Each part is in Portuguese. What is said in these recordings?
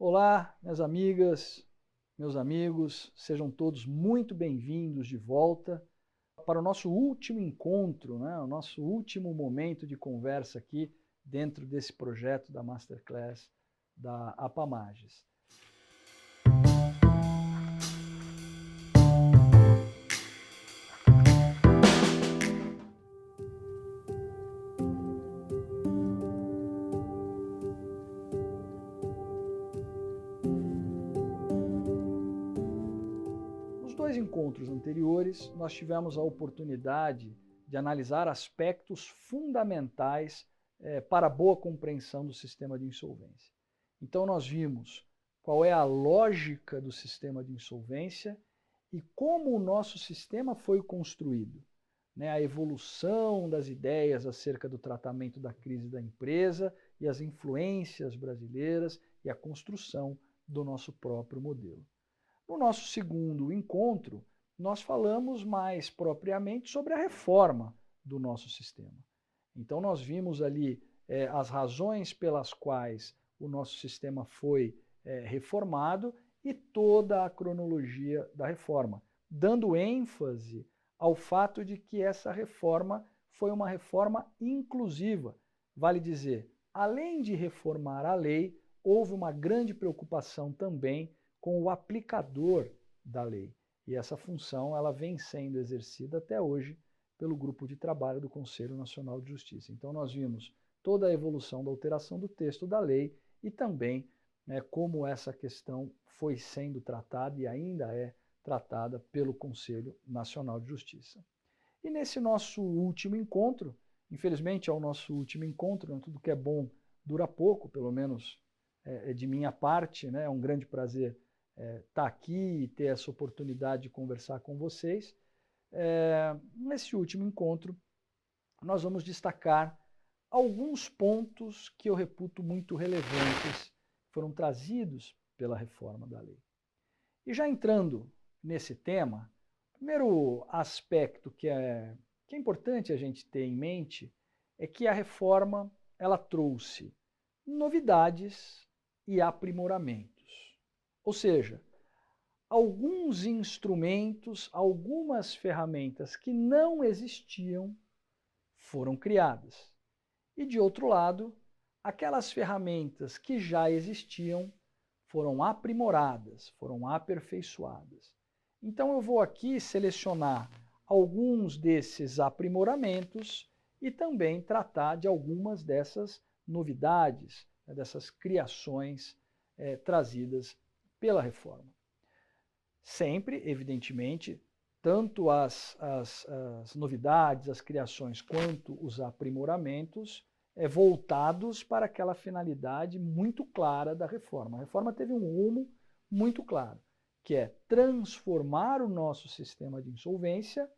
Olá, minhas amigas, meus amigos, sejam todos muito bem-vindos de volta para o nosso último encontro, né? O nosso último momento de conversa aqui dentro desse projeto da Masterclass da APAMAGES. Nos dois encontros anteriores, nós tivemos a oportunidade de analisar aspectos fundamentais para a boa compreensão do sistema de insolvência. Então nós vimos qual é a lógica do sistema de insolvência e como o nosso sistema foi construído, né? A evolução das ideias acerca do tratamento da crise da empresa e as influências brasileiras e a construção do nosso próprio modelo. No nosso segundo encontro, nós falamos mais propriamente sobre a reforma do nosso sistema. Então nós vimos ali as razões pelas quais o nosso sistema foi reformado e toda a cronologia da reforma, dando ênfase ao fato de que essa reforma foi uma reforma inclusiva. Vale dizer, além de reformar a lei, houve uma grande preocupação também com o aplicador da lei. E essa função ela vem sendo exercida até hoje pelo grupo de trabalho do Conselho Nacional de Justiça. Então nós vimos toda a evolução da alteração do texto da lei e também como essa questão foi sendo tratada e ainda é tratada pelo Conselho Nacional de Justiça. E nesse nosso último encontro, infelizmente é o nosso último encontro, né? Tudo que é bom dura pouco, pelo menos de minha parte, né? É um grande prazer estar aqui e ter essa oportunidade de conversar com vocês. Nesse último encontro, nós vamos destacar alguns pontos que eu reputo muito relevantes, foram trazidos pela reforma da lei. E já entrando nesse tema, o primeiro aspecto que é importante a gente ter em mente é que a reforma ela trouxe novidades e aprimoramentos. Ou seja, alguns instrumentos, algumas ferramentas que não existiam foram criadas. E de outro lado, aquelas ferramentas que já existiam foram aprimoradas, foram aperfeiçoadas. Então eu vou aqui selecionar alguns desses aprimoramentos e também tratar de algumas dessas novidades, dessas criações trazidas pela reforma. Sempre, evidentemente, tanto as novidades, as criações, quanto os aprimoramentos voltados para aquela finalidade muito clara da reforma. A reforma teve um rumo muito claro, que é transformar o nosso sistema de insolvência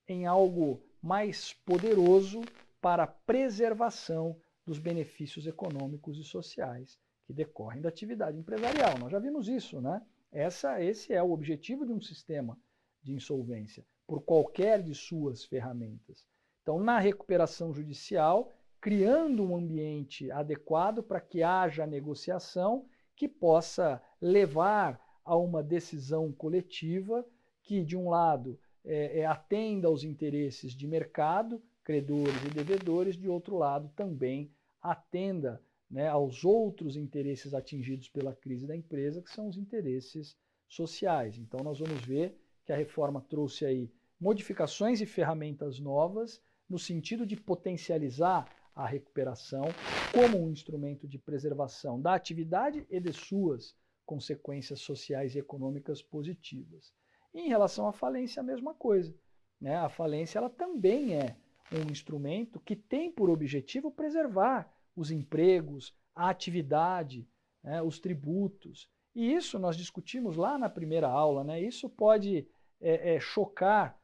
em algo mais poderoso para a preservação dos benefícios econômicos e sociais que decorrem da atividade empresarial. Nós já vimos isso, né? Esse é o objetivo de um sistema de insolvência, por qualquer de suas ferramentas. Então, na recuperação judicial, criando um ambiente adequado para que haja negociação que possa levar a uma decisão coletiva que, de um lado, atenda aos interesses de mercado, credores e devedores, de outro lado, também atenda aos outros interesses atingidos pela crise da empresa, que são os interesses sociais. Então nós vamos ver que a reforma trouxe aí modificações e ferramentas novas no sentido de potencializar a recuperação como um instrumento de preservação da atividade e de suas consequências sociais e econômicas positivas. E em relação à falência, a mesma coisa, né? A falência ela também é um instrumento que tem por objetivo preservar os empregos, a atividade, os tributos. E isso nós discutimos lá na primeira aula, né? Isso pode chocar,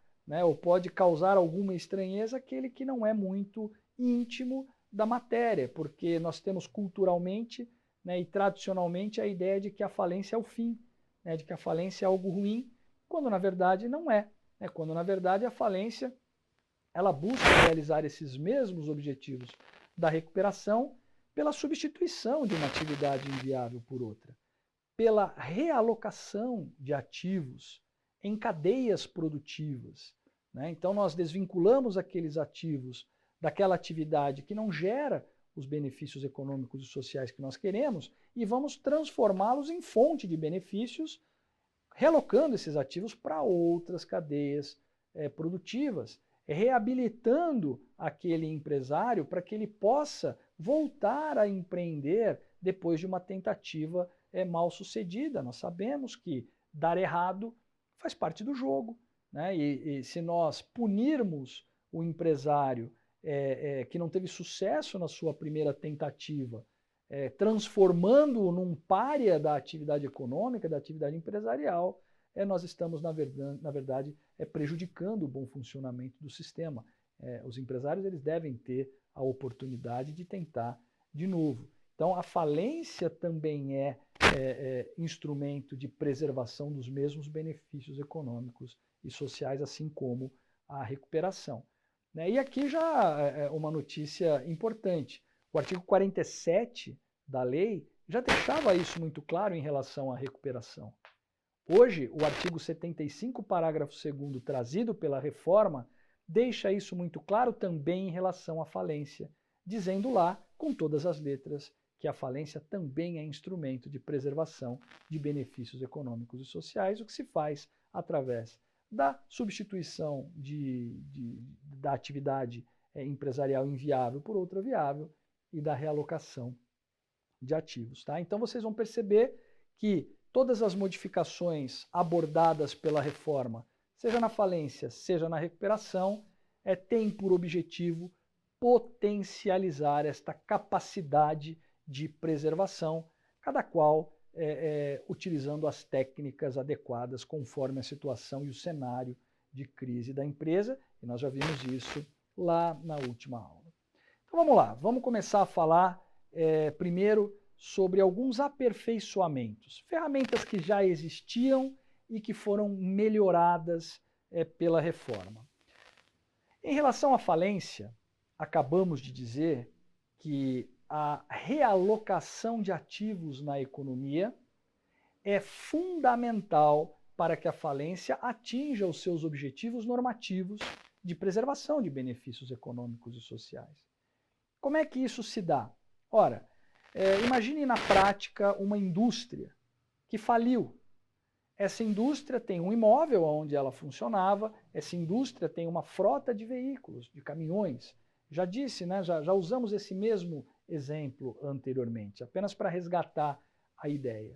ou pode causar alguma estranheza àquele que não é muito íntimo da matéria, porque nós temos culturalmente e tradicionalmente a ideia de que a falência é o fim, de que a falência é algo ruim, quando na verdade não é. Quando na verdade a falência ela busca realizar esses mesmos objetivos da recuperação, pela substituição de uma atividade inviável por outra, pela realocação de ativos em cadeias produtivas, né? Então nós desvinculamos aqueles ativos daquela atividade que não gera os benefícios econômicos e sociais que nós queremos e vamos transformá-los em fonte de benefícios, relocando esses ativos para outras cadeias produtivas, reabilitando aquele empresário para que ele possa voltar a empreender depois de uma tentativa mal sucedida. Nós sabemos que dar errado faz parte do jogo, né? E se nós punirmos o empresário que não teve sucesso na sua primeira tentativa, transformando-o num pária da atividade econômica, da atividade empresarial, nós estamos, na verdade, prejudicando o bom funcionamento do sistema. Os empresários eles devem ter a oportunidade de tentar de novo. Então, a falência também é instrumento de preservação dos mesmos benefícios econômicos e sociais, assim como a recuperação. Né? E aqui já é uma notícia importante. O artigo 47 da lei já deixava isso muito claro em relação à recuperação. Hoje, o artigo 75, parágrafo 2º, trazido pela reforma, deixa isso muito claro também em relação à falência, dizendo lá, com todas as letras, que a falência também é instrumento de preservação de benefícios econômicos e sociais, o que se faz através da substituição da atividade empresarial inviável por outra viável e da realocação de ativos. Tá? Então vocês vão perceber que todas as modificações abordadas pela reforma, seja na falência, seja na recuperação, têm por objetivo potencializar esta capacidade de preservação, cada qual utilizando as técnicas adequadas conforme a situação e o cenário de crise da empresa, e nós já vimos isso lá na última aula. Então vamos lá, vamos começar a falar primeiro sobre alguns aperfeiçoamentos, ferramentas que já existiam e que foram melhoradas pela reforma. Em relação à falência, acabamos de dizer que a realocação de ativos na economia é fundamental para que a falência atinja os seus objetivos normativos de preservação de benefícios econômicos e sociais. Como é que isso se dá? Ora, imagine na prática uma indústria que faliu. Essa indústria tem um imóvel onde ela funcionava, essa indústria tem uma frota de veículos, de caminhões. Já disse, né, já usamos esse mesmo exemplo anteriormente, apenas para resgatar a ideia.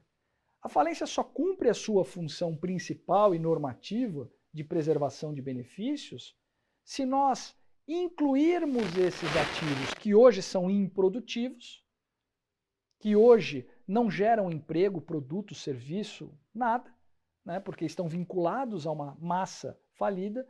A falência só cumpre a sua função principal e normativa de preservação de benefícios se nós incluirmos esses ativos que hoje são improdutivos, que hoje não geram emprego, produto, serviço, nada, né, porque estão vinculados a uma massa falida.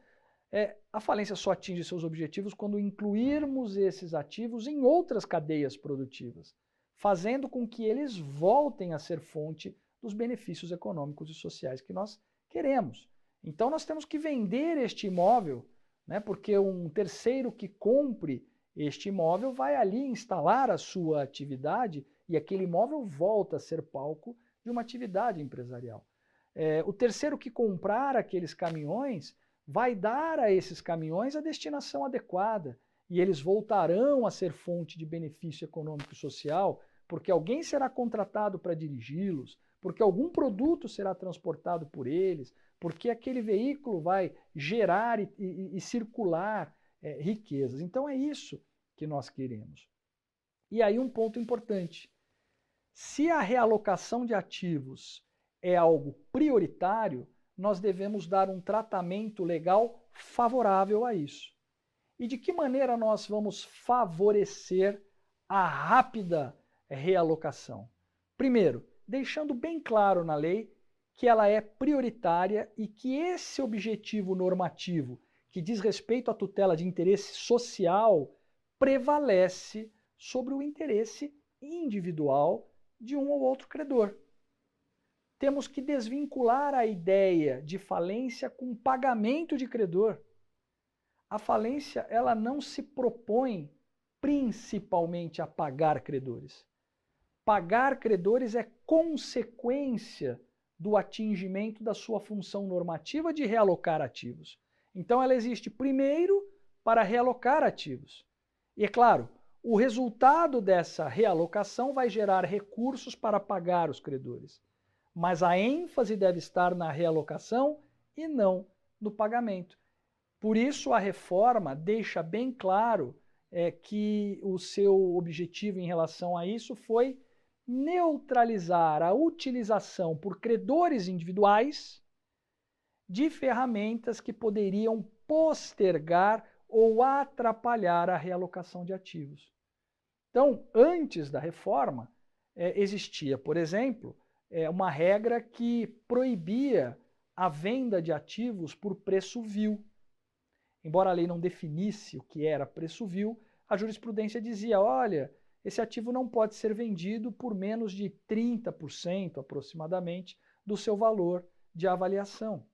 A falência só atinge seus objetivos quando incluirmos esses ativos em outras cadeias produtivas, fazendo com que eles voltem a ser fonte dos benefícios econômicos e sociais que nós queremos. Então nós temos que vender este imóvel, né, porque um terceiro que compre este imóvel vai ali instalar a sua atividade e aquele imóvel volta a ser palco de uma atividade empresarial. O terceiro que comprar aqueles caminhões vai dar a esses caminhões a destinação adequada e eles voltarão a ser fonte de benefício econômico e social, porque alguém será contratado para dirigi-los, porque algum produto será transportado por eles, porque aquele veículo vai gerar e circular riquezas. Então é isso que nós queremos. E aí um ponto importante. Se a realocação de ativos é algo prioritário, nós devemos dar um tratamento legal favorável a isso. E de que maneira nós vamos favorecer a rápida realocação? Primeiro, deixando bem claro na lei que ela é prioritária e que esse objetivo normativo, que diz respeito à tutela de interesse social, prevalece sobre o interesse individual de um ou outro credor. Temos que desvincular a ideia de falência com pagamento de credor. A falência, ela não se propõe principalmente a pagar credores. Pagar credores é consequência do atingimento da sua função normativa de realocar ativos. Então ela existe primeiro para realocar ativos. E é claro, o resultado dessa realocação vai gerar recursos para pagar os credores. Mas a ênfase deve estar na realocação e não no pagamento. Por isso a reforma deixa bem claro que o seu objetivo em relação a isso foi neutralizar a utilização por credores individuais de ferramentas que poderiam postergar ou atrapalhar a realocação de ativos. Então, antes da reforma, existia, por exemplo, uma regra que proibia a venda de ativos por preço vil. Embora a lei não definisse o que era preço vil, a jurisprudência dizia, olha, esse ativo não pode ser vendido por menos de 30% aproximadamente do seu valor de avaliação.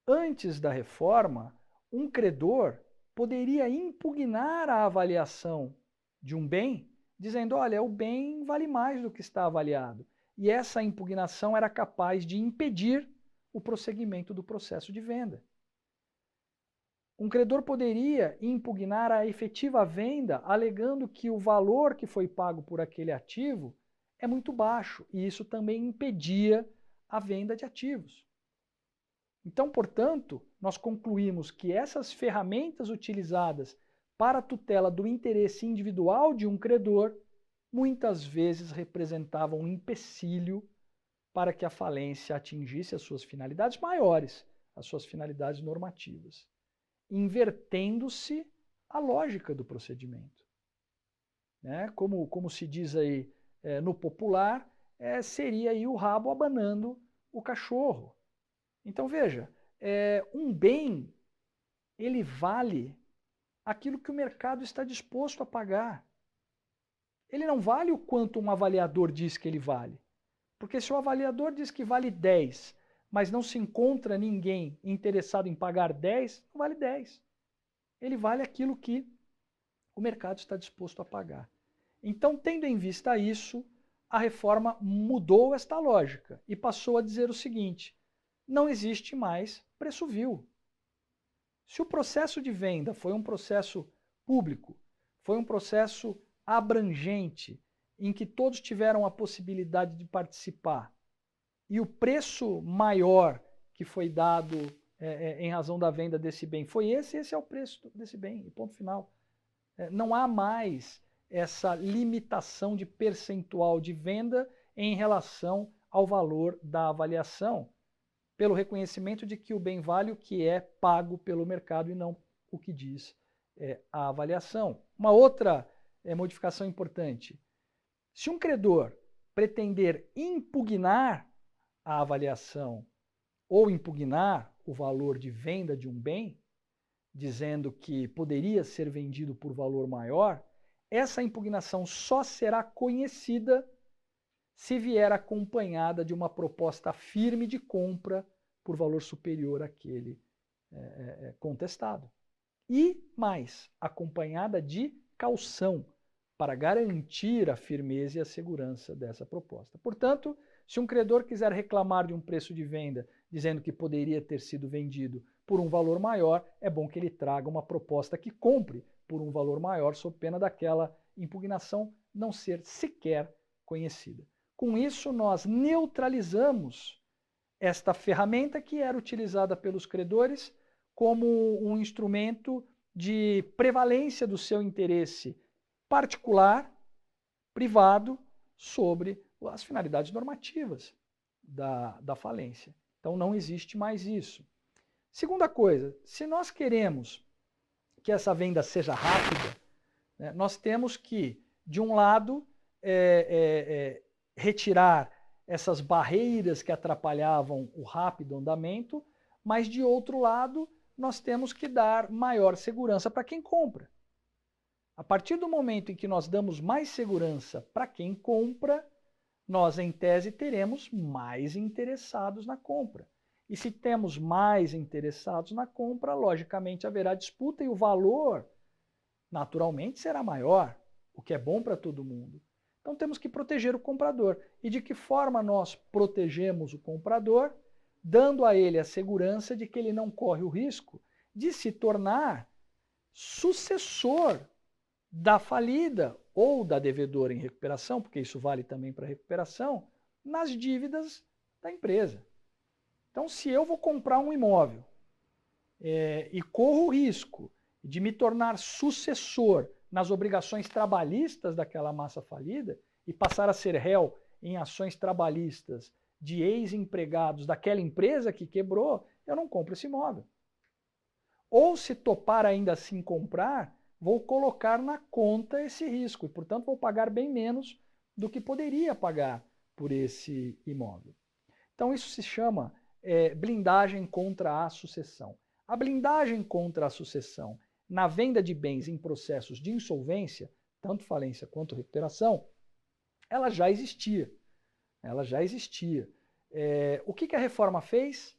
Antes da reforma, um credor poderia impugnar a avaliação de um bem, dizendo, olha, o bem vale mais do que está avaliado. E essa impugnação era capaz de impedir o prosseguimento do processo de venda. Um credor poderia impugnar a efetiva venda, alegando que o valor que foi pago por aquele ativo é muito baixo, e isso também impedia a venda de ativos. Então, portanto, nós concluímos que essas ferramentas utilizadas para a tutela do interesse individual de um credor muitas vezes representavam um empecilho para que a falência atingisse as suas finalidades maiores, as suas finalidades normativas, invertendo-se a lógica do procedimento. Como se diz aí no popular, seria aí o rabo abanando o cachorro. Então veja, um bem, ele vale aquilo que o mercado está disposto a pagar. Ele não vale o quanto um avaliador diz que ele vale. Porque se o avaliador diz que vale 10, mas não se encontra ninguém interessado em pagar 10, não vale 10. Ele vale aquilo que o mercado está disposto a pagar. Então, tendo em vista isso, a reforma mudou esta lógica e passou a dizer o seguinte: não existe mais preço vil. Se o processo de venda foi um processo público, foi um processo abrangente, em que todos tiveram a possibilidade de participar, e o preço maior que foi dado em razão da venda desse bem foi esse é o preço desse bem, e ponto final. Não há mais essa limitação de percentual de venda em relação ao valor da avaliação, pelo reconhecimento de que o bem vale o que é pago pelo mercado e não o que diz a avaliação. Uma outra modificação importante: se um credor pretender impugnar a avaliação ou impugnar o valor de venda de um bem, dizendo que poderia ser vendido por valor maior, essa impugnação só será conhecida se vier acompanhada de uma proposta firme de compra por valor superior àquele contestado. E mais, acompanhada de caução, para garantir a firmeza e a segurança dessa proposta. Portanto, se um credor quiser reclamar de um preço de venda, dizendo que poderia ter sido vendido por um valor maior, é bom que ele traga uma proposta que compre por um valor maior, sob pena daquela impugnação não ser sequer conhecida. Com isso, nós neutralizamos esta ferramenta que era utilizada pelos credores como um instrumento de prevalência do seu interesse particular, privado, sobre as finalidades normativas da falência. Então não existe mais isso. Segunda coisa, se nós queremos que essa venda seja rápida, nós temos que, de um lado, retirar essas barreiras que atrapalhavam o rápido andamento, mas, de outro lado, nós temos que dar maior segurança para quem compra. A partir do momento em que nós damos mais segurança para quem compra, nós, em tese, teremos mais interessados na compra. E se temos mais interessados na compra, logicamente haverá disputa e o valor naturalmente será maior, o que é bom para todo mundo. Então temos que proteger o comprador. E de que forma nós protegemos o comprador? Dando a ele a segurança de que ele não corre o risco de se tornar sucessor da falida ou da devedora em recuperação, porque isso vale também para recuperação, nas dívidas da empresa. Então, se eu vou comprar um imóvel e corro o risco de me tornar sucessor nas obrigações trabalhistas daquela massa falida e passar a ser réu em ações trabalhistas de ex-empregados daquela empresa que quebrou, eu não compro esse imóvel. Ou se topar ainda assim comprar, vou colocar na conta esse risco e, portanto, vou pagar bem menos do que poderia pagar por esse imóvel. Então, isso se chama blindagem contra a sucessão. A blindagem contra a sucessão na venda de bens em processos de insolvência, tanto falência quanto recuperação, ela já existia. Ela já existia. O que a reforma fez?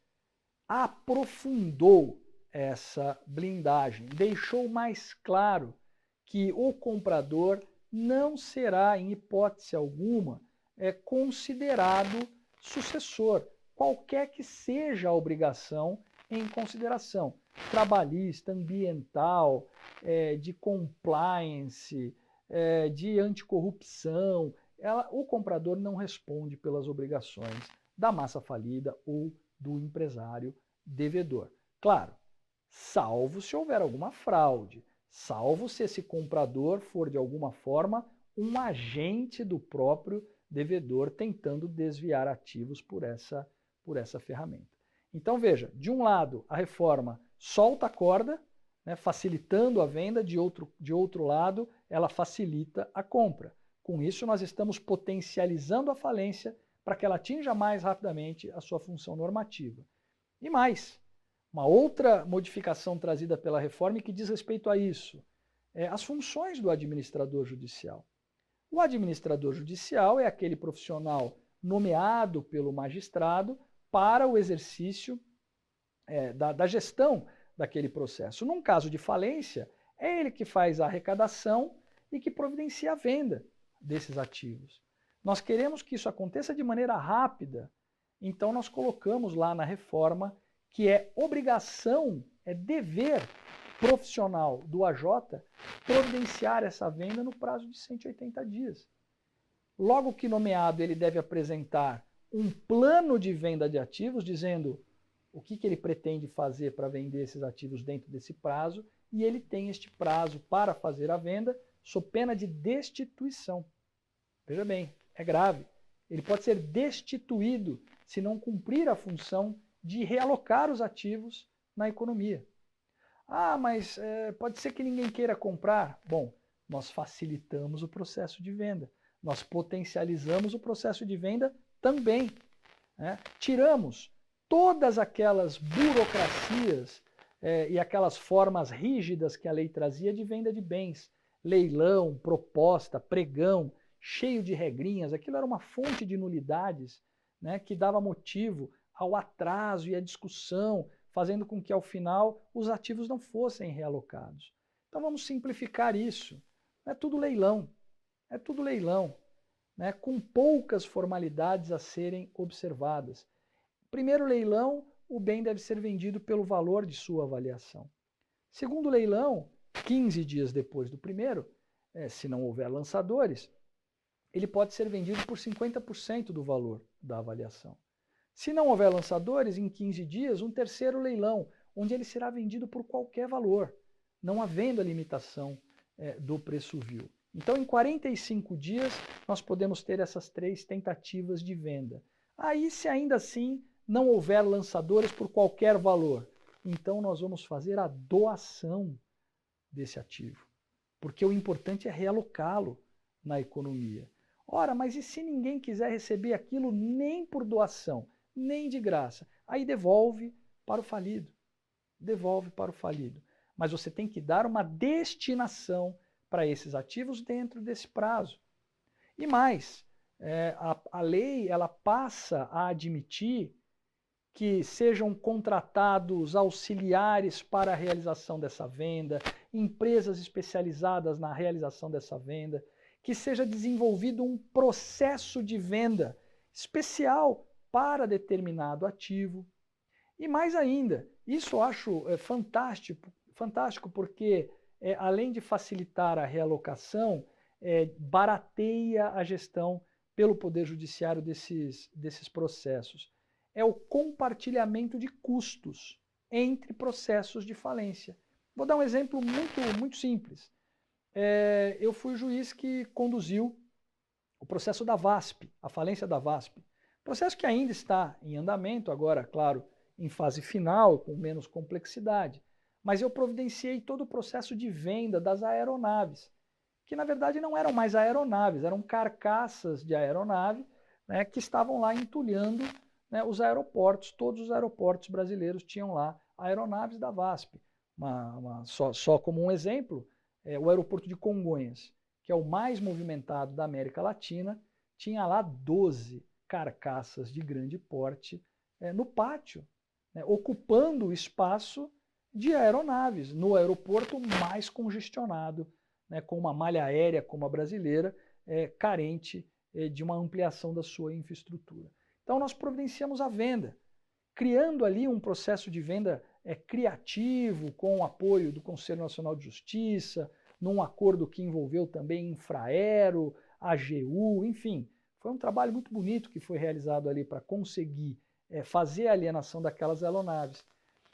Aprofundou essa blindagem, deixou mais claro que o comprador não será, em hipótese alguma, considerado sucessor, qualquer que seja a obrigação em consideração, trabalhista, ambiental, de compliance, de anticorrupção. O comprador não responde pelas obrigações da massa falida ou do empresário devedor. Claro, salvo se houver alguma fraude, salvo se esse comprador for de alguma forma um agente do próprio devedor tentando desviar ativos por essa ferramenta. Então veja, de um lado a reforma solta a corda, né, facilitando a venda, de outro lado ela facilita a compra. Com isso nós estamos potencializando a falência para que ela atinja mais rapidamente a sua função normativa. E mais, uma outra modificação trazida pela reforma que diz respeito a isso, as funções do administrador judicial. O administrador judicial é aquele profissional nomeado pelo magistrado para o exercício da gestão daquele processo. Num caso de falência, é ele que faz a arrecadação e que providencia a venda desses ativos. Nós queremos que isso aconteça de maneira rápida, então nós colocamos lá na reforma que é obrigação, é dever profissional do AJ providenciar essa venda no prazo de 180 dias. Logo que nomeado, ele deve apresentar um plano de venda de ativos, dizendo o que ele pretende fazer para vender esses ativos dentro desse prazo, e ele tem este prazo para fazer a venda, sob pena de destituição. Veja bem, é grave. Ele pode ser destituído se não cumprir a função de realocar os ativos na economia. Ah, mas pode ser que ninguém queira comprar. Bom, nós facilitamos o processo de venda. Nós potencializamos o processo de venda também. Né? Tiramos todas aquelas burocracias e aquelas formas rígidas que a lei trazia de venda de bens. Leilão, proposta, pregão, cheio de regrinhas. Aquilo era uma fonte de nulidades, né, que dava motivo ao atraso e à discussão, fazendo com que, ao final, os ativos não fossem realocados. Então vamos simplificar isso. É tudo leilão. É tudo leilão, né, com poucas formalidades a serem observadas. Primeiro leilão, o bem deve ser vendido pelo valor de sua avaliação. Segundo leilão, 15 dias depois do primeiro, se não houver lançadores, ele pode ser vendido por 50% do valor da avaliação. Se não houver lançadores, em 15 dias, um terceiro leilão, onde ele será vendido por qualquer valor, não havendo a limitação do preço vil. Então, em 45 dias, nós podemos ter essas 3 tentativas de venda. Aí, se ainda assim não houver lançadores por qualquer valor, então nós vamos fazer a doação desse ativo, porque o importante é realocá-lo na economia. Ora, mas e se ninguém quiser receber aquilo nem por doação, nem de graça? Aí devolve para o falido. Devolve para o falido. Mas você tem que dar uma destinação para esses ativos dentro desse prazo. E mais, a lei ela passa a admitir que sejam contratados auxiliares para a realização dessa venda, empresas especializadas na realização dessa venda, que seja desenvolvido um processo de venda especial para determinado ativo. E mais ainda, isso eu acho fantástico porque, além de facilitar a realocação, barateia a gestão pelo Poder Judiciário desses processos. É o compartilhamento de custos entre processos de falência. Vou dar um exemplo muito simples. Eu fui o juiz que conduziu o processo da VASP, a falência da VASP. Processo que ainda está em andamento, agora, claro, em fase final, com menos complexidade. Mas eu providenciei todo o processo de venda das aeronaves, que na verdade não eram mais aeronaves, eram carcaças de aeronave, né, que estavam lá entulhando, né, os aeroportos. Todos os aeroportos brasileiros tinham lá aeronaves da VASP. Só como um exemplo, o aeroporto de Congonhas, que é o mais movimentado da América Latina, tinha lá 12 carcaças de grande porte no pátio, né, ocupando o espaço de aeronaves, no aeroporto mais congestionado, né, com uma malha aérea como a brasileira, carente de uma ampliação da sua infraestrutura. Então nós providenciamos a venda, criando ali um processo de venda criativo, com o apoio do Conselho Nacional de Justiça, num acordo que envolveu também Infraero, AGU, enfim. Foi um trabalho muito bonito que foi realizado ali para conseguir fazer a alienação daquelas aeronaves.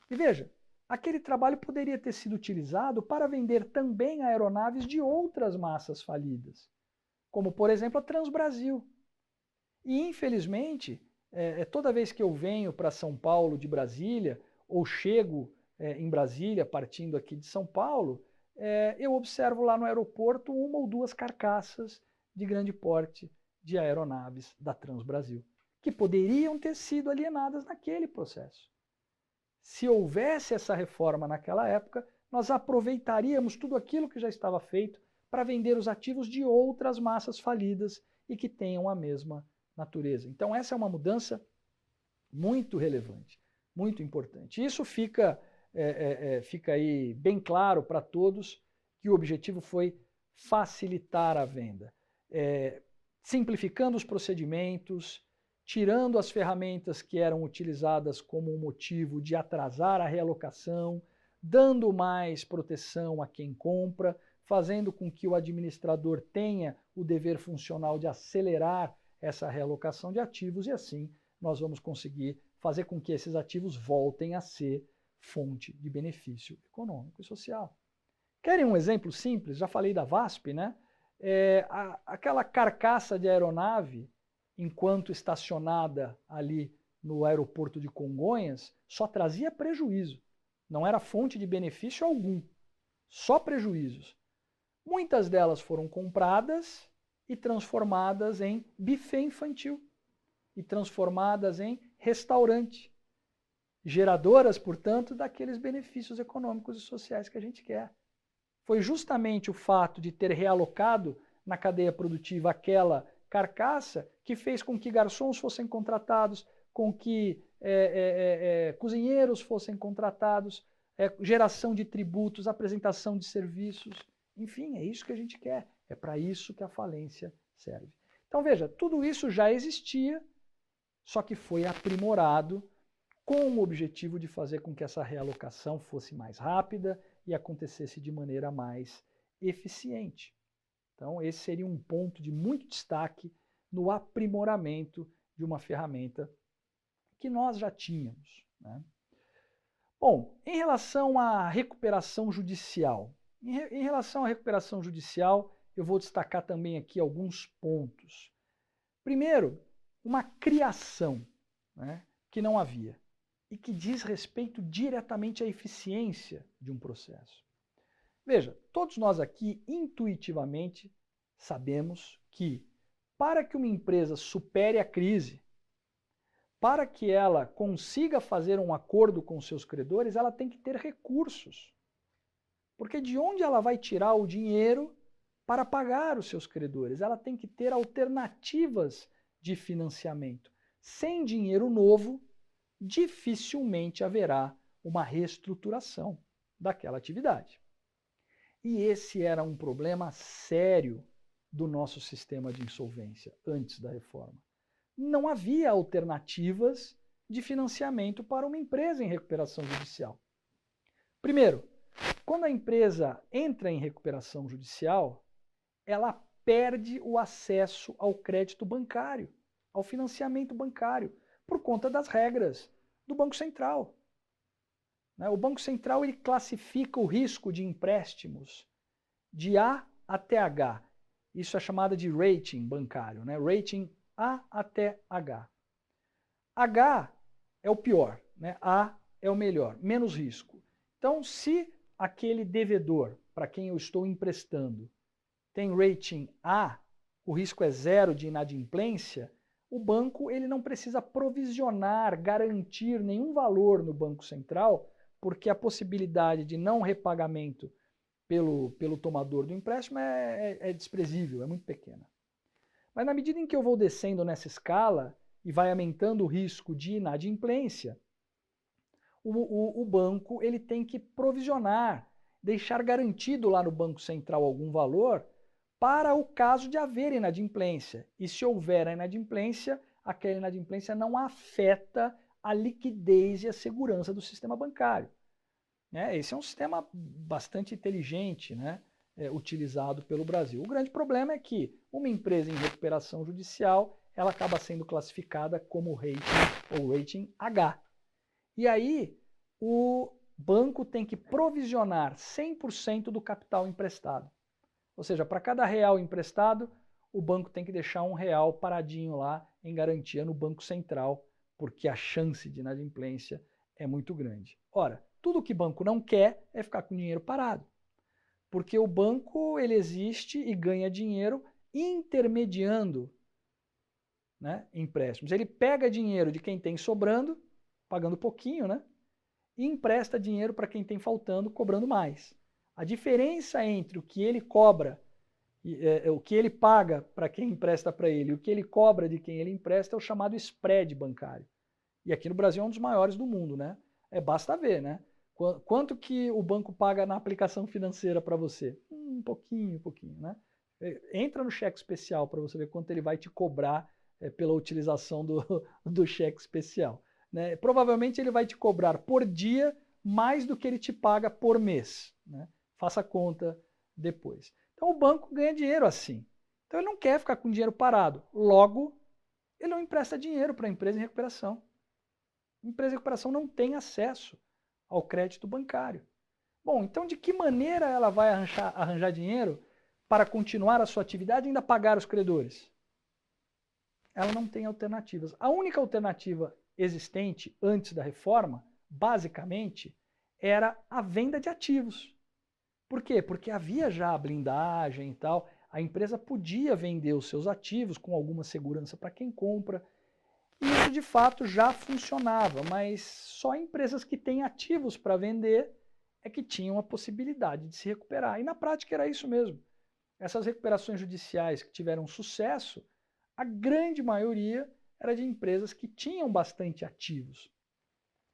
E veja, aquele trabalho poderia ter sido utilizado para vender também aeronaves de outras massas falidas, como, por exemplo, a Transbrasil. E, infelizmente, toda vez que eu venho para São Paulo de Brasília, ou chego em Brasília, partindo aqui de São Paulo, eu observo lá no aeroporto uma ou duas carcaças de grande porte de aeronaves da Transbrasil, que poderiam ter sido alienadas naquele processo. Se houvesse essa reforma naquela época, nós aproveitaríamos tudo aquilo que já estava feito para vender os ativos de outras massas falidas e que tenham a mesma natureza. Então essa é uma mudança muito relevante, muito importante. Isso fica aí bem claro para todos que o objetivo foi facilitar a venda, simplificando os procedimentos, tirando as ferramentas que eram utilizadas como um motivo de atrasar a realocação, dando mais proteção a quem compra, fazendo com que o administrador tenha o dever funcional de acelerar essa realocação de ativos e assim nós vamos conseguir fazer com que esses ativos voltem a ser fonte de benefício econômico e social. Querem um exemplo simples? Já falei da VASP, né? Aquela carcaça de aeronave, enquanto estacionada ali no aeroporto de Congonhas, só trazia prejuízo. Não era fonte de benefício algum, só prejuízos. Muitas delas foram compradas e transformadas em buffet infantil e transformadas em restaurante, geradoras, portanto, daqueles benefícios econômicos e sociais que a gente quer. Foi justamente o fato de ter realocado na cadeia produtiva aquela carcaça que fez com que garçons fossem contratados, com que cozinheiros fossem contratados, geração de tributos, apresentação de serviços, enfim, é isso que a gente quer, é para isso que a falência serve. Então veja, tudo isso já existia, só que foi aprimorado com o objetivo de fazer com que essa realocação fosse mais rápida e acontecesse de maneira mais eficiente. Então esse seria um ponto de muito destaque no aprimoramento de uma ferramenta que nós já tínhamos, né? Bom, em relação à recuperação judicial, eu vou destacar também aqui alguns pontos. Primeiro, uma criação, né, que não havia e que diz respeito diretamente à eficiência de um processo. Veja, todos nós aqui intuitivamente sabemos que para que uma empresa supere a crise, para que ela consiga fazer um acordo com seus credores, ela tem que ter recursos. Porque de onde ela vai tirar o dinheiro para pagar os seus credores? Ela tem que ter alternativas de financiamento. Sem dinheiro novo, dificilmente haverá uma reestruturação daquela atividade. E esse era um problema sério do nosso sistema de insolvência antes da reforma. Não havia alternativas de financiamento para uma empresa em recuperação judicial. Primeiro, quando a empresa entra em recuperação judicial, ela perde o acesso ao crédito bancário, ao financiamento bancário, por conta das regras do Banco Central. O Banco Central ele classifica o risco de empréstimos de A até H. Isso é chamado de rating bancário, né? Rating A até H. H é o pior, né? A é o melhor, menos risco. Então, se aquele devedor para quem eu estou emprestando tem rating A, o risco é zero de inadimplência, o banco ele não precisa provisionar, garantir nenhum valor no Banco Central, porque a possibilidade de não repagamento pelo tomador do empréstimo é desprezível, é muito pequena. Mas na medida em que eu vou descendo nessa escala e vai aumentando o risco de inadimplência, o banco ele tem que provisionar, deixar garantido lá no Banco Central algum valor para o caso de haver inadimplência. E se houver a inadimplência, aquela inadimplência não afeta a liquidez e a segurança do sistema bancário. Esse é um sistema bastante inteligente, né, utilizado pelo Brasil. O grande problema é que uma empresa em recuperação judicial ela acaba sendo classificada como rating ou rating H. E aí o banco tem que provisionar 100% do capital emprestado. Ou seja, para cada real emprestado, o banco tem que deixar R$1 paradinho lá em garantia no Banco Central, porque a chance de inadimplência é muito grande. Ora, tudo que o banco não quer é ficar com dinheiro parado, porque o banco ele existe e ganha dinheiro intermediando, né, empréstimos. Ele pega dinheiro de quem tem sobrando, pagando pouquinho, né, e empresta dinheiro para quem tem faltando, cobrando mais. A diferença entre o que ele cobra, o que ele paga para quem empresta para ele e o que ele cobra de quem ele empresta é o chamado spread bancário. E aqui no Brasil é um dos maiores do mundo, né? Basta ver, né? Quanto que o banco paga na aplicação financeira para você? Um pouquinho, né? Entra no cheque especial para você ver quanto ele vai te cobrar pela utilização do cheque especial. Né? Provavelmente ele vai te cobrar por dia mais do que ele te paga por mês. Né? Faça a conta depois. Então o banco ganha dinheiro assim. Então ele não quer ficar com dinheiro parado. Logo, ele não empresta dinheiro para a empresa em recuperação. A empresa em recuperação não tem acesso ao crédito bancário. Bom, então de que maneira ela vai arranjar dinheiro para continuar a sua atividade e ainda pagar os credores? Ela não tem alternativas. A única alternativa existente antes da reforma, basicamente, era a venda de ativos. Por quê? Porque havia já a blindagem e tal, a empresa podia vender os seus ativos com alguma segurança para quem compra, e isso de fato já funcionava, mas só empresas que têm ativos para vender é que tinham a possibilidade de se recuperar. E na prática era isso mesmo. Essas recuperações judiciais que tiveram sucesso, a grande maioria era de empresas que tinham bastante ativos.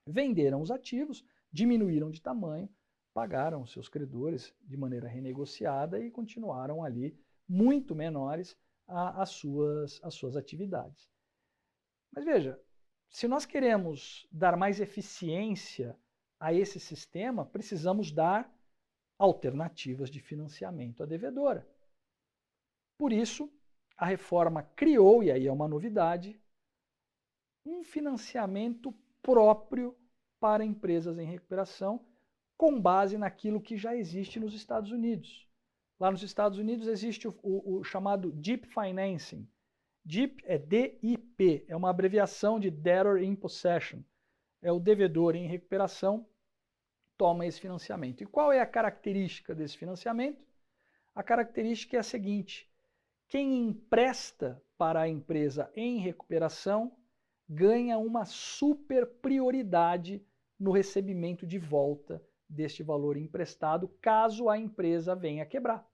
Venderam os ativos, diminuíram de tamanho, pagaram seus credores de maneira renegociada e continuaram ali muito menores às suas atividades. Mas veja, se nós queremos dar mais eficiência a esse sistema, precisamos dar alternativas de financiamento à devedora. Por isso, a reforma criou, e aí é uma novidade, um financiamento próprio para empresas em recuperação, com base naquilo que já existe nos Estados Unidos. Lá nos Estados Unidos existe o chamado DIP Financing. DIP é DIP, é uma abreviação de Debtor in Possession. É o devedor em recuperação toma esse financiamento. E qual é a característica desse financiamento? A característica é a seguinte: quem empresta para a empresa em recuperação ganha uma super prioridade no recebimento de volta deste valor emprestado, caso a empresa venha a quebrar.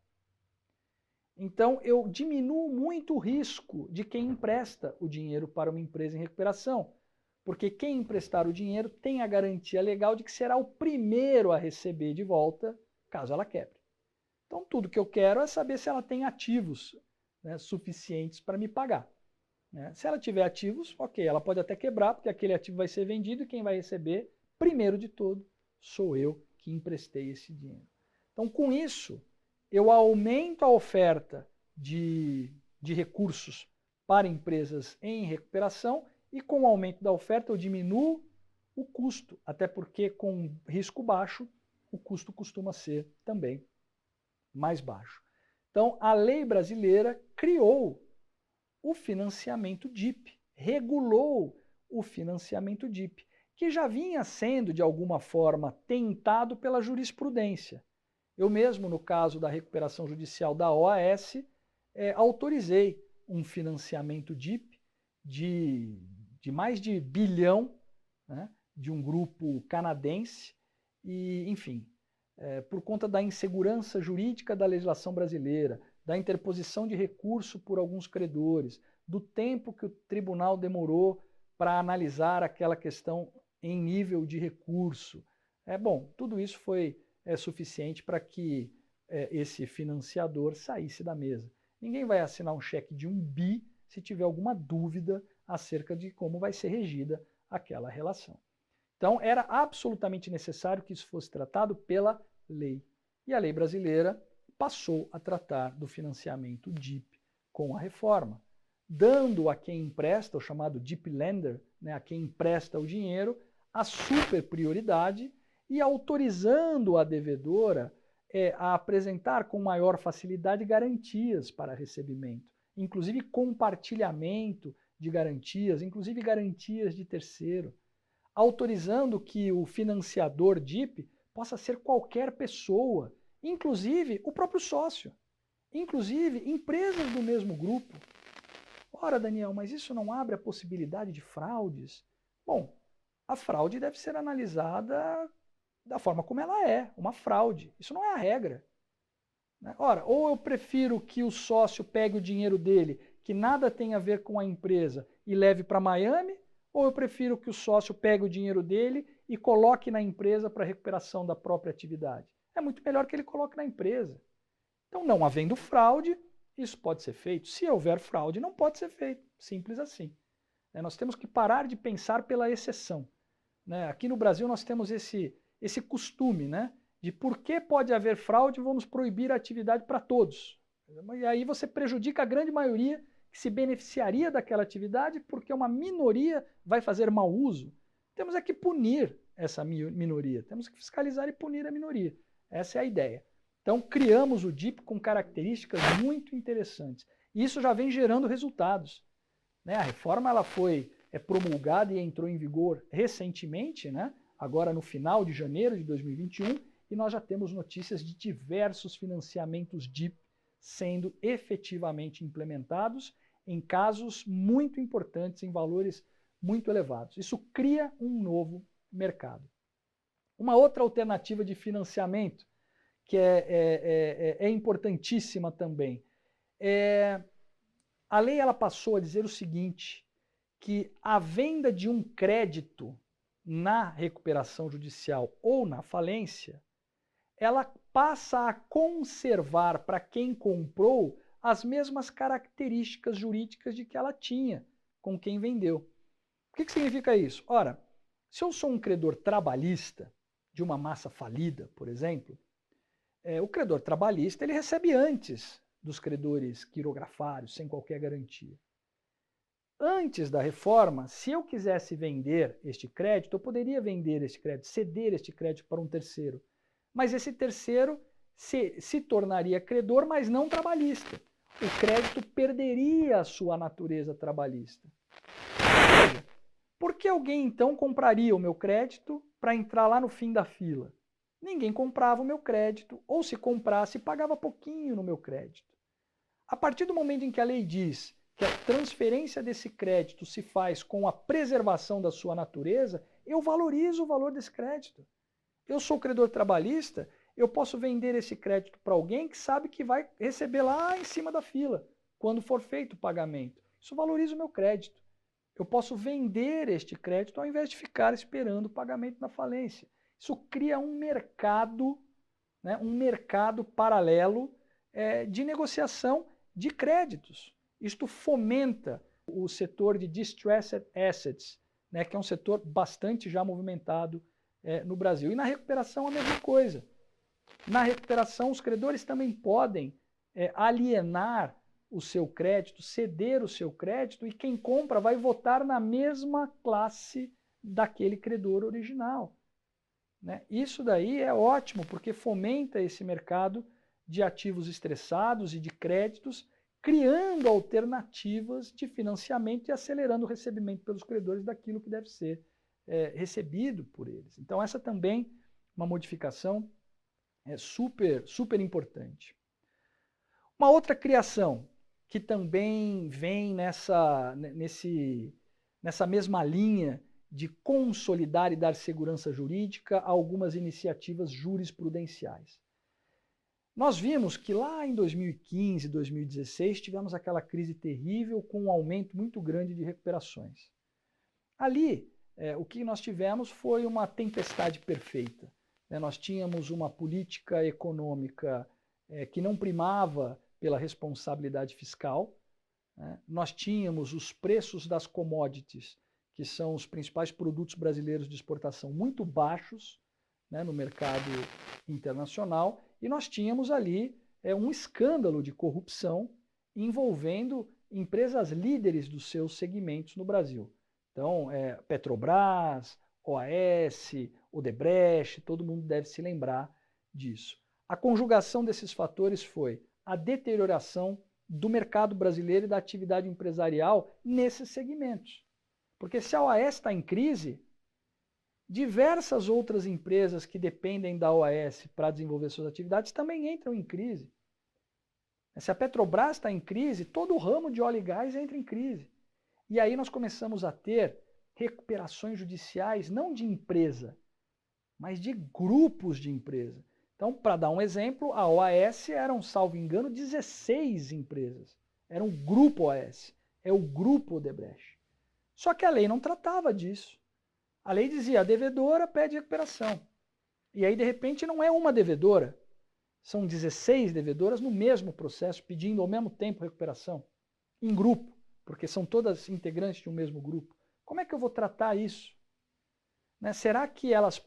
Então, eu diminuo muito o risco de quem empresta o dinheiro para uma empresa em recuperação, Porque quem emprestar o dinheiro tem a garantia legal de que será o primeiro a receber de volta, caso ela quebre. Então, tudo que eu quero é saber se ela tem ativos, né, suficientes para me pagar. Né? Se ela tiver ativos, ok, ela pode até quebrar, porque aquele ativo vai ser vendido e quem vai receber, primeiro de todo, sou eu que emprestei esse dinheiro. Então, com isso, eu aumento a oferta de recursos para empresas em recuperação e com o aumento da oferta eu diminuo o custo, até porque com risco baixo, o custo costuma ser também mais baixo. Então, a lei brasileira criou o financiamento DIP, regulou o financiamento DIP, que já vinha sendo, de alguma forma, tentado pela jurisprudência. Eu mesmo, no caso da recuperação judicial da OAS, autorizei um financiamento DIP de mais de bilhão, né, de um grupo canadense, e, enfim, por conta da insegurança jurídica da legislação brasileira, da interposição de recurso por alguns credores, do tempo que o tribunal demorou para analisar aquela questão em nível de recurso. Bom, tudo isso foi suficiente para que esse financiador saísse da mesa. Ninguém vai assinar um cheque de 1 bi se tiver alguma dúvida acerca de como vai ser regida aquela relação. Então, era absolutamente necessário que isso fosse tratado pela lei. E a lei brasileira passou a tratar do financiamento DIP com a reforma, dando a quem empresta, o chamado DIP Lender, né, a quem empresta o dinheiro, a super prioridade e autorizando a devedora a apresentar com maior facilidade garantias para recebimento, inclusive compartilhamento de garantias, inclusive garantias de terceiro, autorizando que o financiador DIP possa ser qualquer pessoa, inclusive o próprio sócio, inclusive empresas do mesmo grupo. Ora, Daniel, mas isso não abre a possibilidade de fraudes? Bom, a fraude deve ser analisada da forma como ela é, uma fraude. Isso não é a regra. Ora, ou eu prefiro que o sócio pegue o dinheiro dele, que nada tem a ver com a empresa, e leve para Miami, ou eu prefiro que o sócio pegue o dinheiro dele e coloque na empresa para recuperação da própria atividade. É muito melhor que ele coloque na empresa. Então, não havendo fraude, isso pode ser feito. Se houver fraude, não pode ser feito. Simples assim. Nós temos que parar de pensar pela exceção. Aqui no Brasil nós temos esse costume, de por que pode haver fraude, vamos proibir a atividade para todos. E aí você prejudica a grande maioria que se beneficiaria daquela atividade porque uma minoria vai fazer mau uso. Temos que punir essa minoria, temos que fiscalizar e punir a minoria. Essa é a ideia. Então criamos o DIP com características muito interessantes. E isso já vem gerando resultados. A reforma ela foi promulgada e entrou em vigor recentemente, agora no final de janeiro de 2021, e nós já temos notícias de diversos financiamentos DIP sendo efetivamente implementados em casos muito importantes, em valores muito elevados. Isso cria um novo mercado. Uma outra alternativa de financiamento, que é importantíssima também, a lei ela passou a dizer o seguinte, que a venda de um crédito na recuperação judicial ou na falência, ela passa a conservar para quem comprou as mesmas características jurídicas de que ela tinha com quem vendeu. O que significa isso? Ora, se eu sou um credor trabalhista de uma massa falida, por exemplo, o credor trabalhista ele recebe antes dos credores quirografários, sem qualquer garantia. Antes da reforma, se eu quisesse vender este crédito, eu poderia vender este crédito, ceder este crédito para um terceiro. Mas esse terceiro se tornaria credor, mas não trabalhista. O crédito perderia a sua natureza trabalhista. Ou seja, por que alguém então compraria o meu crédito para entrar lá no fim da fila? Ninguém comprava o meu crédito, ou se comprasse, pagava pouquinho no meu crédito. A partir do momento em que a lei diz que a transferência desse crédito se faz com a preservação da sua natureza, eu valorizo o valor desse crédito. Eu sou credor trabalhista, eu posso vender esse crédito para alguém que sabe que vai receber lá em cima da fila, quando for feito o pagamento. Isso valoriza o meu crédito. eu posso vender este crédito ao invés de ficar esperando o pagamento da falência. Isso cria um mercado, né, um mercado paralelo de negociação de créditos. Isto fomenta o setor de distressed assets, né, que é um setor bastante já movimentado no Brasil. E na recuperação a mesma coisa. Na recuperação, os credores também podem alienar o seu crédito, ceder o seu crédito, e quem compra vai votar na mesma classe daquele credor original. Né? Isso daí é ótimo, porque fomenta esse mercado de ativos estressados e de créditos, criando alternativas de financiamento e acelerando o recebimento pelos credores daquilo que deve ser recebido por eles. Então essa também é uma modificação super importante. Uma outra criação que também vem nessa mesma linha de consolidar e dar segurança jurídica a algumas iniciativas jurisprudenciais. Nós vimos que lá em 2015, 2016, tivemos aquela crise terrível com um aumento muito grande de recuperações. Ali, o que nós tivemos foi uma tempestade perfeita. Nós tínhamos uma política econômica que não primava pela responsabilidade fiscal. Nós tínhamos os preços das commodities, que são os principais produtos brasileiros de exportação, muito baixos no mercado internacional, e nós tínhamos ali um escândalo de corrupção envolvendo empresas líderes dos seus segmentos no Brasil. Então, Petrobras, OAS, Odebrecht, todo mundo deve se lembrar disso. A conjugação desses fatores foi a deterioração do mercado brasileiro e da atividade empresarial nesses segmentos. Porque se a OAS está em crise, diversas outras empresas que dependem da OAS para desenvolver suas atividades também entram em crise. Se a Petrobras está em crise, todo o ramo de óleo e gás entra em crise. E aí nós começamos a ter recuperações judiciais, não de empresa, mas de grupos de empresa. Então, para dar um exemplo, a OAS eram, salvo engano, 16 empresas. Era um grupo OAS, é o grupo Odebrecht. Só que a lei não tratava disso. A lei dizia, a devedora pede recuperação. E aí, de repente, não é uma devedora. São 16 devedoras no mesmo processo, pedindo ao mesmo tempo recuperação, em grupo, porque são todas integrantes de um mesmo grupo. Como é que eu vou tratar isso? Será que elas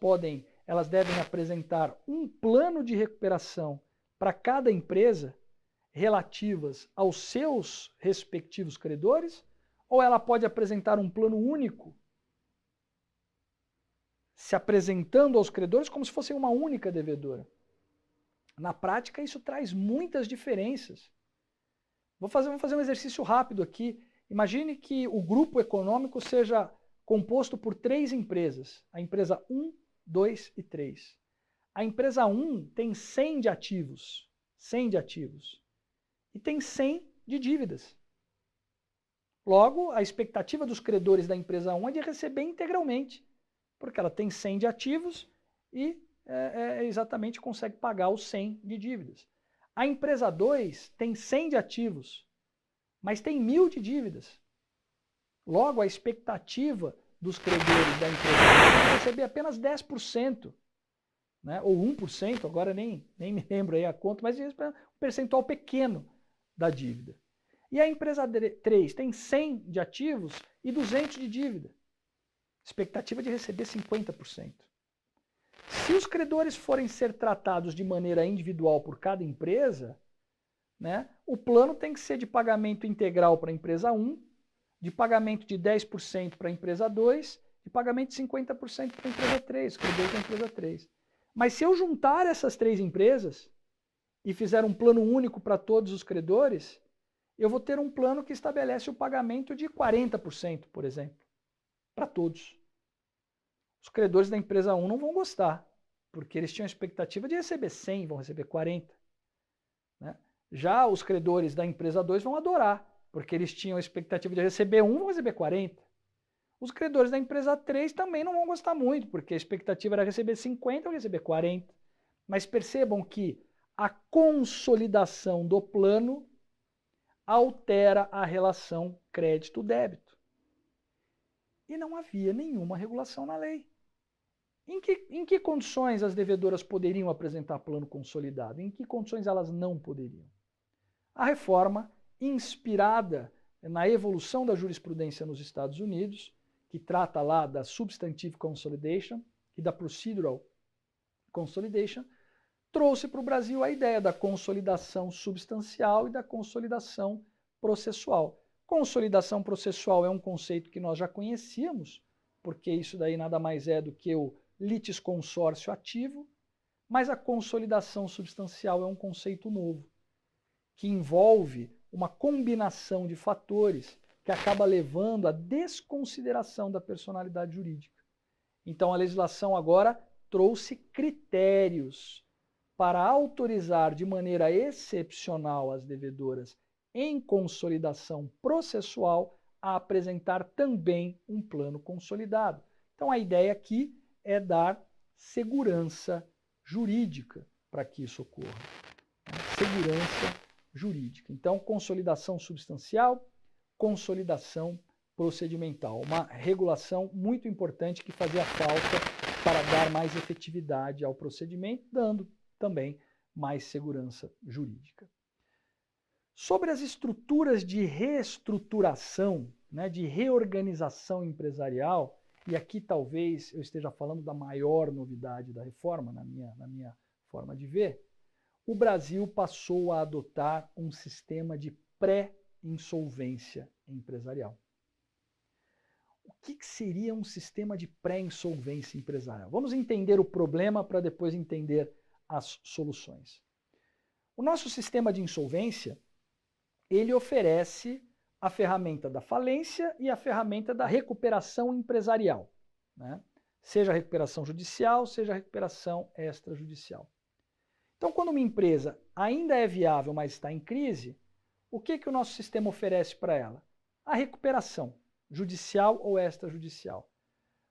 devem apresentar um plano de recuperação para cada empresa relativas aos seus respectivos credores? Ou ela pode apresentar um plano único, se apresentando aos credores como se fosse uma única devedora? Na prática, isso traz muitas diferenças. Vamos fazer um exercício rápido aqui. Imagine que o grupo econômico seja composto por 3 empresas. A empresa 1, 2 e 3. A empresa 1 tem 100 de ativos. 100 de ativos. E tem 100 de dívidas. Logo, a expectativa dos credores da empresa 1 é de receber integralmente, porque ela tem 100 de ativos e exatamente consegue pagar os 100 de dívidas. A empresa 2 tem 100 de ativos, mas tem 1000 de dívidas. Logo, a expectativa dos credores da empresa é receber apenas 10%, ou 1%, agora nem me lembro aí a conta, mas é um percentual pequeno da dívida. E a empresa 3 tem 100 de ativos e 200 de dívida. Expectativa de receber 50%. Se os credores forem ser tratados de maneira individual por cada empresa, o plano tem que ser de pagamento integral para a empresa 1, de pagamento de 10% para a empresa 2, de pagamento de 50% para a empresa 3, credor da empresa 3. Mas se eu juntar essas 3 empresas e fizer um plano único para todos os credores, eu vou ter um plano que estabelece o pagamento de 40%, por exemplo, para todos. Os credores da empresa 1 não vão gostar, porque eles tinham a expectativa de receber 100, vão receber 40. Já os credores da empresa 2 vão adorar, porque eles tinham a expectativa de receber 1, vão receber 40. Os credores da empresa 3 também não vão gostar muito, porque a expectativa era receber 50, vão receber 40. Mas percebam que a consolidação do plano altera a relação crédito-débito. E não havia nenhuma regulação na lei. Em que condições as devedoras poderiam apresentar plano consolidado? Em que condições elas não poderiam? A reforma, inspirada na evolução da jurisprudência nos Estados Unidos, que trata lá da Substantive Consolidation e da Procedural Consolidation, trouxe para o Brasil a ideia da consolidação substancial e da consolidação processual. Consolidação processual é um conceito que nós já conhecíamos, porque isso daí nada mais é do que o litisconsórcio ativo, mas a consolidação substancial é um conceito novo, que envolve uma combinação de fatores que acaba levando à desconsideração da personalidade jurídica. Então a legislação agora trouxe critérios para autorizar de maneira excepcional as devedoras em consolidação processual a apresentar também um plano consolidado. Então a ideia aqui é dar segurança jurídica para que isso ocorra. Segurança jurídica. Então, consolidação substancial, consolidação procedimental. Uma regulação muito importante que fazia falta para dar mais efetividade ao procedimento, dando também mais segurança jurídica. Sobre as estruturas de reestruturação, né, de reorganização empresarial, e aqui talvez eu esteja falando da maior novidade da reforma, na minha forma de ver, o Brasil passou a adotar um sistema de pré-insolvência empresarial. O que seria um sistema de pré-insolvência empresarial? Vamos entender o problema para depois entender as soluções. O nosso sistema de insolvência, ele oferece a ferramenta da falência e a ferramenta da recuperação empresarial, né? Seja a recuperação judicial, seja a recuperação extrajudicial. Então, quando uma empresa ainda é viável, mas está em crise, o que o nosso sistema oferece para ela? A recuperação, judicial ou extrajudicial.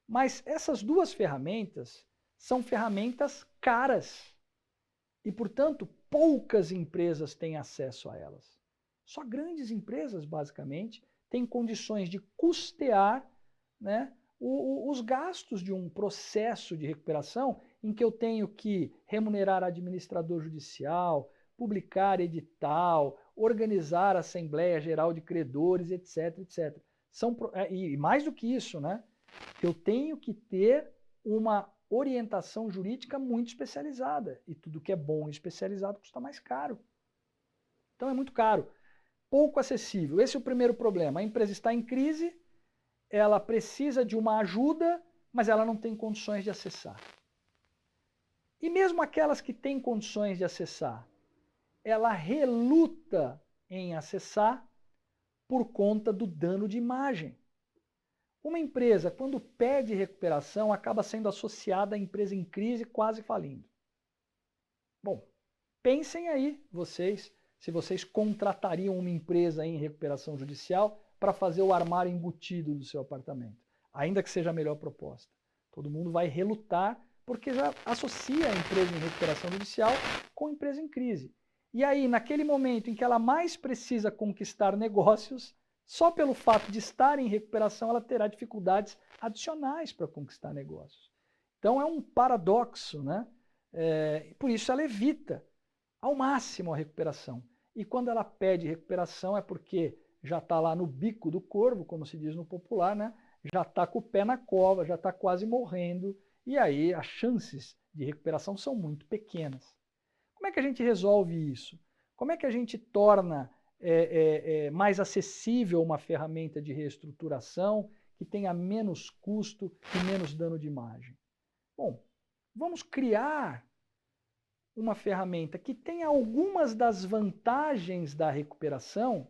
Mas essas duas ferramentas são ferramentas caras e, portanto, poucas empresas têm acesso a elas. Só grandes empresas, basicamente, têm condições de custear, né, os gastos de um processo de recuperação em que eu tenho que remunerar administrador judicial, publicar edital, organizar a Assembleia Geral de Credores, etc, etc. E mais do que isso, né? Eu tenho que ter uma orientação jurídica muito especializada. E tudo que é bom e especializado custa mais caro. Então é muito caro. Pouco acessível. Esse é o primeiro problema. A empresa está em crise, ela precisa de uma ajuda, mas ela não tem condições de acessar. E mesmo aquelas que têm condições de acessar, ela reluta em acessar por conta do dano de imagem. Uma empresa, quando pede recuperação, acaba sendo associada à empresa em crise, quase falindo. Bom, pensem aí, vocês, se vocês contratariam uma empresa em recuperação judicial para fazer o armário embutido do seu apartamento, ainda que seja a melhor proposta. Todo mundo vai relutar porque já associa a empresa em recuperação judicial com a empresa em crise. E aí, naquele momento em que ela mais precisa conquistar negócios, só pelo fato de estar em recuperação, ela terá dificuldades adicionais para conquistar negócios. Então é um paradoxo, né? Por isso ela evita ao máximo a recuperação. E quando ela pede recuperação é porque já está lá no bico do corvo, como se diz no popular, né? Já está com o pé na cova, já está quase morrendo, e aí as chances de recuperação são muito pequenas. Como é que a gente resolve isso? Como é que a gente torna mais acessível uma ferramenta de reestruturação que tenha menos custo e menos dano de imagem? Bom, vamos criar uma ferramenta que tenha algumas das vantagens da recuperação,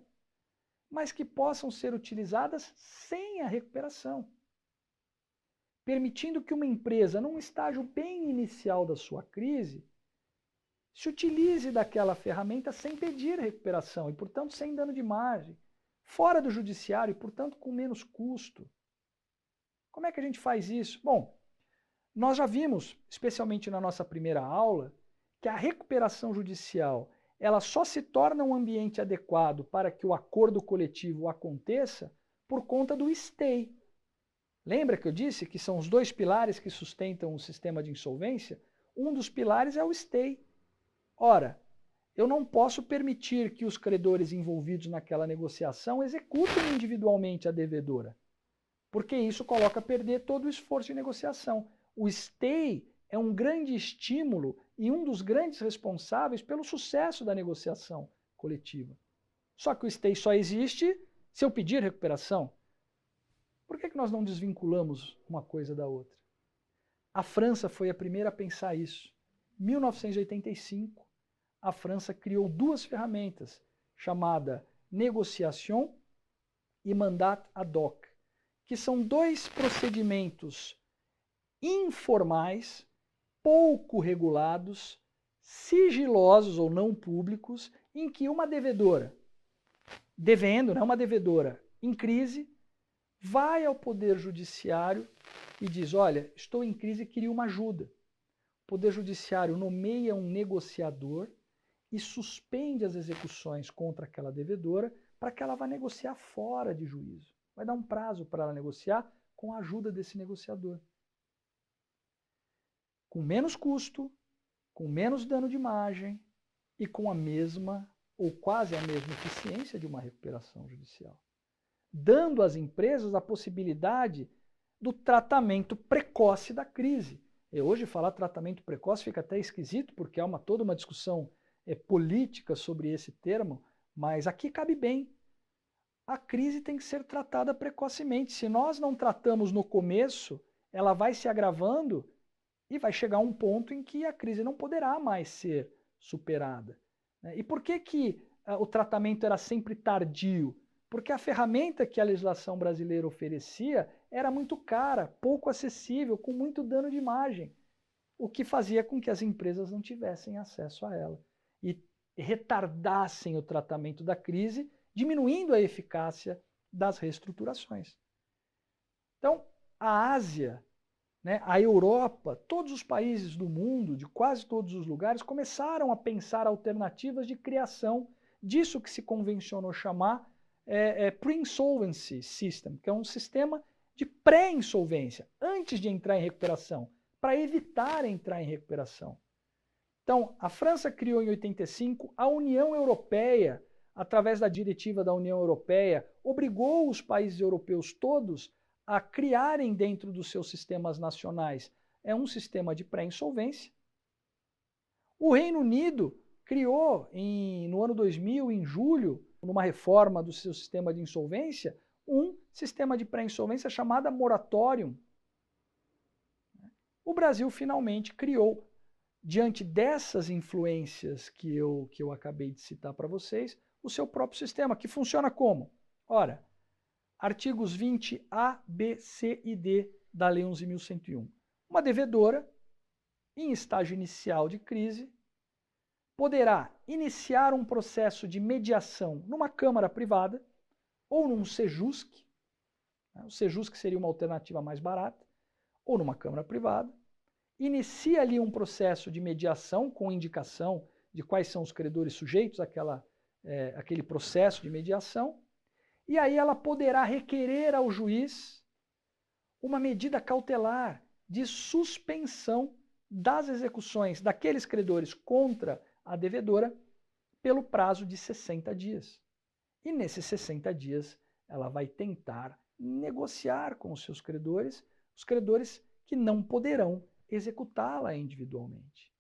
mas que possam ser utilizadas sem a recuperação, permitindo que uma empresa, num estágio bem inicial da sua crise, se utilize daquela ferramenta sem pedir recuperação e, portanto, sem dano de imagem, fora do judiciário e, portanto, com menos custo. Como é que a gente faz isso? Bom, nós já vimos, especialmente na nossa primeira aula, que a recuperação judicial ela só se torna um ambiente adequado para que o acordo coletivo aconteça por conta do stay. Lembra que eu disse que são os dois pilares que sustentam o sistema de insolvência? Um dos pilares é o stay. Ora, eu não posso permitir que os credores envolvidos naquela negociação executem individualmente a devedora, porque isso coloca a perder todo o esforço de negociação. O stay é um grande estímulo e um dos grandes responsáveis pelo sucesso da negociação coletiva. Só que o stay só existe se eu pedir recuperação. Por que nós não desvinculamos uma coisa da outra? A França foi a primeira a pensar isso. Em 1985, a França criou duas ferramentas, chamada négociation e mandat ad hoc, que são dois procedimentos informais, pouco regulados, sigilosos ou não públicos, em que uma devedora, devendo, uma devedora em crise, vai ao Poder Judiciário e diz, olha, estou em crise e queria uma ajuda. O Poder Judiciário nomeia um negociador e suspende as execuções contra aquela devedora para que ela vá negociar fora de juízo. Vai dar um prazo para ela negociar com a ajuda desse negociador. Com menos custo, com menos dano de imagem e com a mesma ou quase a mesma eficiência de uma recuperação judicial, dando às empresas a possibilidade do tratamento precoce da crise. E hoje falar tratamento precoce fica até esquisito, porque há toda uma discussão política sobre esse termo, mas aqui cabe bem. A crise tem que ser tratada precocemente. Se nós não tratamos no começo, ela vai se agravando e vai chegar a um ponto em que a crise não poderá mais ser superada. E por que o tratamento era sempre tardio? Porque a ferramenta que a legislação brasileira oferecia era muito cara, pouco acessível, com muito dano de imagem, o que fazia com que as empresas não tivessem acesso a ela e retardassem o tratamento da crise, diminuindo a eficácia das reestruturações. Então, a Ásia, a Europa, todos os países do mundo, de quase todos os lugares, começaram a pensar alternativas de criação disso que se convencionou chamar pre-insolvency system, que é um sistema de pré-insolvência, antes de entrar em recuperação, para evitar entrar em recuperação. Então, a França criou em 85, a União Europeia, através da diretiva da União Europeia, obrigou os países europeus todos a criarem dentro dos seus sistemas nacionais um sistema de pré-insolvência. O Reino Unido criou no ano 2000, em julho, numa reforma do seu sistema de insolvência, um sistema de pré-insolvência chamado moratório. O Brasil finalmente criou, diante dessas influências que eu acabei de citar para vocês, o seu próprio sistema, que funciona como? Ora, artigos 20A, B, C e D da Lei 11.101. Uma devedora, em estágio inicial de crise, poderá iniciar um processo de mediação numa câmara privada ou num Sejusc, o Sejusc seria uma alternativa mais barata, ou numa câmara privada, inicia ali um processo de mediação com indicação de quais são os credores sujeitos àquele processo de mediação, e aí ela poderá requerer ao juiz uma medida cautelar de suspensão das execuções daqueles credores contra a devedora pelo prazo de 60 dias. E nesses 60 dias ela vai tentar negociar com os seus credores, os credores que não poderão executá-la individualmente.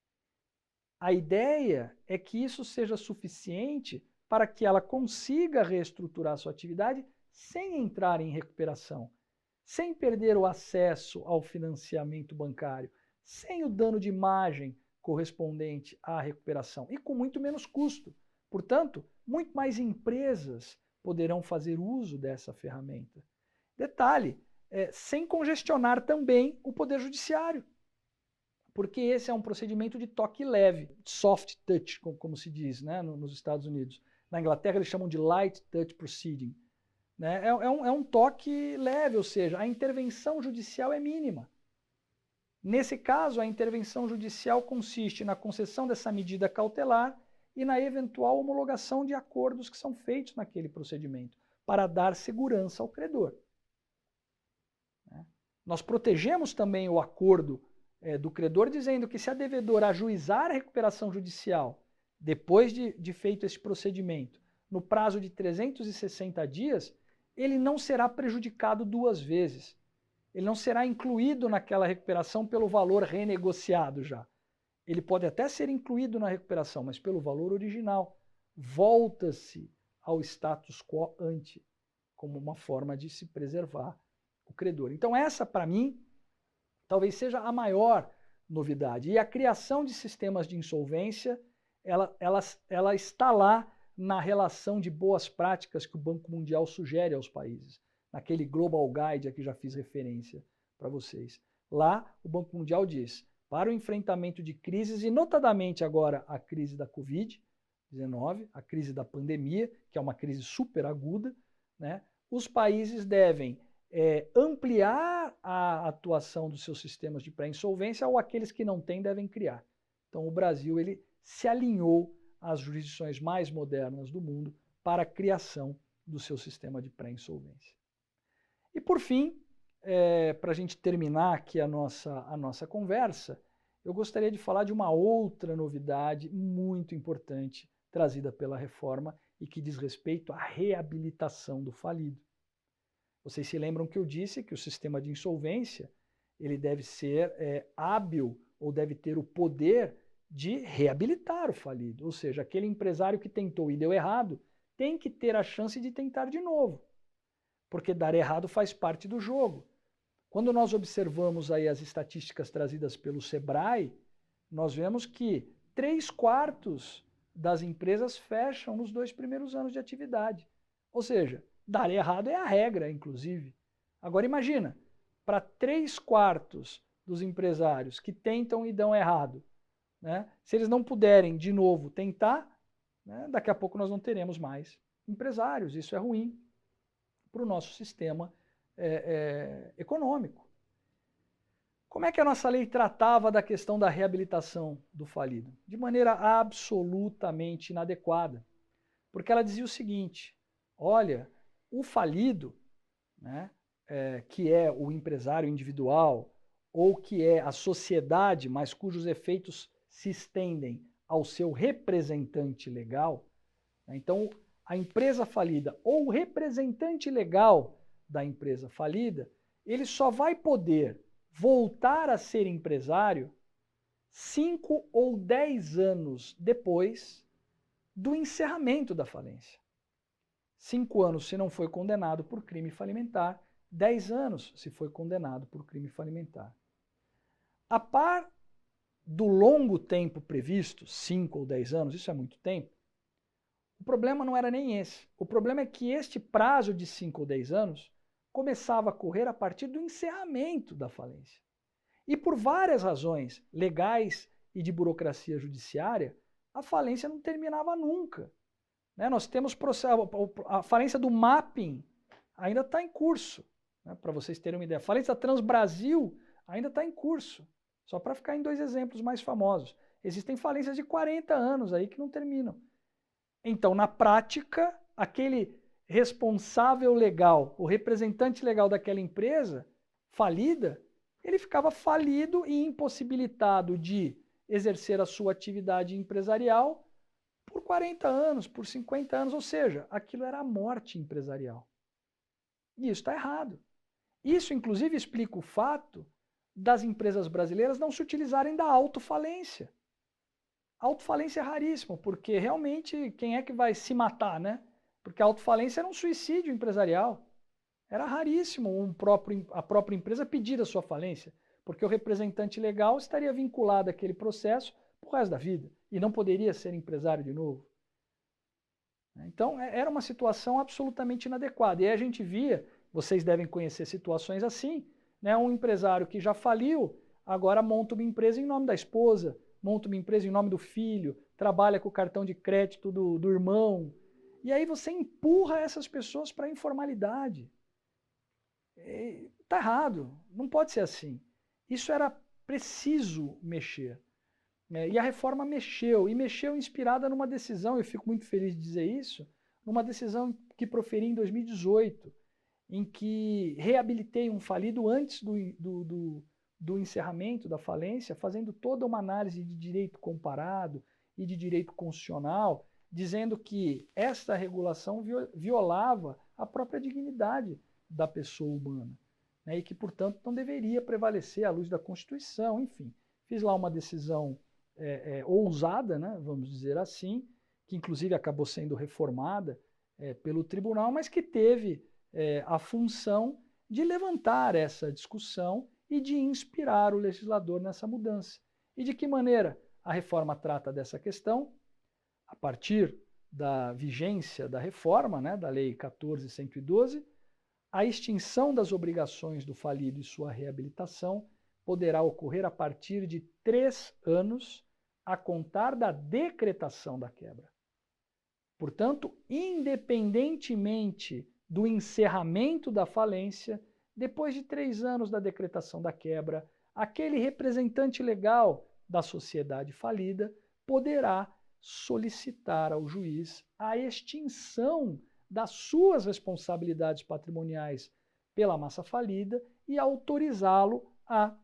A ideia é que isso seja suficiente para que ela consiga reestruturar sua atividade sem entrar em recuperação, sem perder o acesso ao financiamento bancário, sem o dano de imagem correspondente à recuperação e com muito menos custo. Portanto, muito mais empresas poderão fazer uso dessa ferramenta. Detalhe, sem congestionar também o Poder Judiciário, porque esse é um procedimento de toque leve, soft touch, como se diz, nos Estados Unidos. Na Inglaterra eles chamam de light touch proceeding. É um toque leve, ou seja, a intervenção judicial é mínima. Nesse caso, a intervenção judicial consiste na concessão dessa medida cautelar e na eventual homologação de acordos que são feitos naquele procedimento, para dar segurança ao credor. Nós protegemos também o acordo do credor, dizendo que se a devedora ajuizar a recuperação judicial depois de feito esse procedimento, no prazo de 360 dias, ele não será prejudicado duas vezes. Ele não será incluído naquela recuperação pelo valor renegociado já. Ele pode até ser incluído na recuperação, mas pelo valor original. Volta-se ao status quo ante, como uma forma de se preservar o credor. Então essa, para mim, talvez seja a maior novidade. E a criação de sistemas de insolvência, ela está lá na relação de boas práticas que o Banco Mundial sugere aos países, naquele Global Guide a que já fiz referência para vocês. Lá, o Banco Mundial diz, para o enfrentamento de crises, e notadamente agora a crise da Covid-19, a crise da pandemia, que é uma crise super aguda, né, os países devem ampliar a atuação dos seus sistemas de pré-insolvência, ou aqueles que não têm devem criar. Então o Brasil ele se alinhou às jurisdições mais modernas do mundo para a criação do seu sistema de pré-insolvência. E por fim, para a gente terminar aqui a nossa conversa, eu gostaria de falar de uma outra novidade muito importante trazida pela reforma e que diz respeito à reabilitação do falido. Vocês se lembram que eu disse que o sistema de insolvência ele deve ser hábil ou deve ter o poder de reabilitar o falido, ou seja, aquele empresário que tentou e deu errado tem que ter a chance de tentar de novo, porque dar errado faz parte do jogo. Quando nós observamos aí as estatísticas trazidas pelo Sebrae, nós vemos que 3/4 das empresas fecham nos 2 primeiros anos de atividade. Ou seja, dar errado é a regra, inclusive. Agora imagina, para 3/4 dos empresários que tentam e dão errado, né, se eles não puderem de novo tentar, né, daqui a pouco nós não teremos mais empresários. Isso é ruim para o nosso sistema econômico. Como é que a nossa lei tratava da questão da reabilitação do falido? De maneira absolutamente inadequada. Porque ela dizia o seguinte, olha, o falido, né, que é o empresário individual, ou que é a sociedade, mas cujos efeitos se estendem ao seu representante legal, né, então a empresa falida ou o representante legal da empresa falida, ele só vai poder voltar a ser empresário 5 ou 10 anos depois do encerramento da falência. 5 anos se não foi condenado por crime falimentar, 10 anos se foi condenado por crime falimentar. A par do longo tempo previsto, 5 ou 10 anos, isso é muito tempo, o problema não era nem esse. O problema é que este prazo de 5 ou 10 anos começava a correr a partir do encerramento da falência. E por várias razões legais e de burocracia judiciária, a falência não terminava nunca. Né? Nós temos a falência do Mapping ainda está em curso, né? Para vocês terem uma ideia. A falência da Transbrasil ainda está em curso, só para ficar em 2 exemplos mais famosos. Existem falências de 40 anos aí que não terminam. Então, na prática, aquele responsável legal, o representante legal daquela empresa falida, ele ficava falido e impossibilitado de exercer a sua atividade empresarial por 40 anos, por 50 anos, ou seja, aquilo era a morte empresarial. E isso está errado. Isso, inclusive, explica o fato das empresas brasileiras não se utilizarem da autofalência. A autofalência é raríssimo, porque realmente quem é que vai se matar, né? Porque a autofalência era um suicídio empresarial. Era raríssimo a própria empresa pedir a sua falência, porque o representante legal estaria vinculado àquele processo pro resto da vida e não poderia ser empresário de novo. Então, era uma situação absolutamente inadequada. E aí a gente via, vocês devem conhecer situações assim, né? Um empresário que já faliu, agora monta uma empresa em nome da esposa, monta uma empresa em nome do filho, trabalha com o cartão de crédito do irmão. E aí você empurra essas pessoas para a informalidade. Está errado, não pode ser assim. Isso era preciso mexer. E a reforma mexeu, e mexeu inspirada numa decisão, eu fico muito feliz de dizer isso, numa decisão que proferi em 2018, em que reabilitei um falido antes do encerramento da falência, fazendo toda uma análise de direito comparado e de direito constitucional, dizendo que esta regulação violava a própria dignidade da pessoa humana, né, e que, portanto, não deveria prevalecer à luz da Constituição. Enfim, fiz lá uma decisão ousada, né, vamos dizer assim, que inclusive acabou sendo reformada pelo tribunal, mas que teve a função de levantar essa discussão e de inspirar o legislador nessa mudança. E de que maneira a reforma trata dessa questão? A partir da vigência da reforma, né, da Lei 14.112, a extinção das obrigações do falido e sua reabilitação poderá ocorrer a partir de 3 anos a contar da decretação da quebra. Portanto, independentemente do encerramento da falência, depois de 3 anos da decretação da quebra, aquele representante legal da sociedade falida poderá solicitar ao juiz a extinção das suas responsabilidades patrimoniais pela massa falida e autorizá-lo a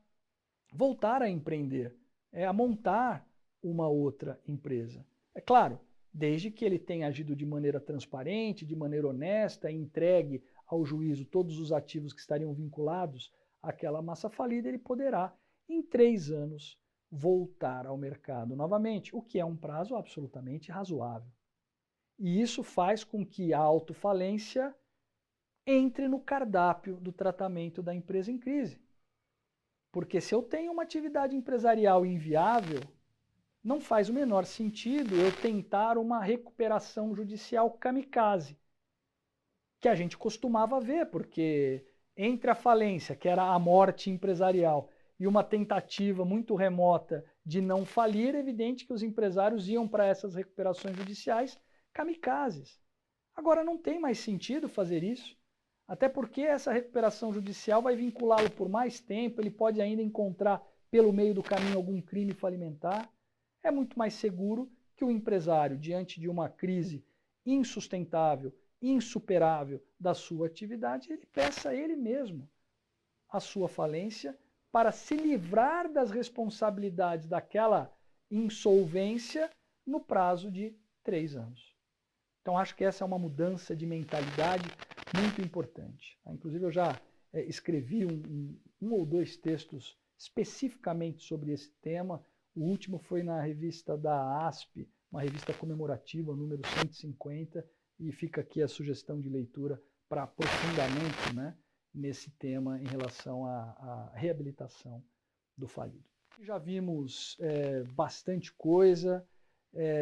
voltar a empreender, a montar uma outra empresa. É claro, desde que ele tenha agido de maneira transparente, de maneira honesta, entregue ao juízo todos os ativos que estariam vinculados àquela massa falida, ele poderá, em 3 anos, voltar ao mercado novamente, o que é um prazo absolutamente razoável. E isso faz com que a autofalência entre no cardápio do tratamento da empresa em crise. Porque se eu tenho uma atividade empresarial inviável, não faz o menor sentido eu tentar uma recuperação judicial kamikaze, que a gente costumava ver, porque entre a falência, que era a morte empresarial, e uma tentativa muito remota de não falir, é evidente que os empresários iam para essas recuperações judiciais kamikazes. Agora não tem mais sentido fazer isso, até porque essa recuperação judicial vai vinculá-lo por mais tempo, ele pode ainda encontrar pelo meio do caminho algum crime falimentar. É muito mais seguro que o empresário, diante de uma crise insustentável, insuperável da sua atividade, ele peça a ele mesmo a sua falência para se livrar das responsabilidades daquela insolvência no prazo de 3 anos. Então acho que essa é uma mudança de mentalidade muito importante. Inclusive eu já escrevi um ou 2 textos especificamente sobre esse tema. O último foi na revista da ASP, uma revista comemorativa, número 150, e fica aqui a sugestão de leitura para aprofundamento, né, nesse tema em relação à reabilitação do falido. Já vimos bastante coisa,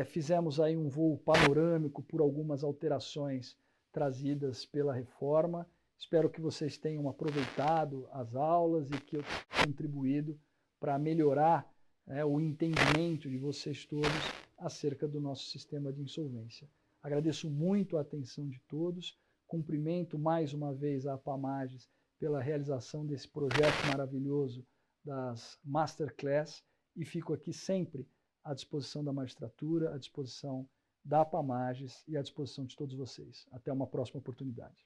fizemos aí um voo panorâmico por algumas alterações trazidas pela reforma. Espero que vocês tenham aproveitado as aulas e que eu tenha contribuído para melhorar o entendimento de vocês todos acerca do nosso sistema de insolvência. Agradeço muito a atenção de todos, cumprimento mais uma vez a APAMAGES pela realização desse projeto maravilhoso das Masterclass e fico aqui sempre à disposição da magistratura, à disposição da APAMAGES e à disposição de todos vocês. Até uma próxima oportunidade.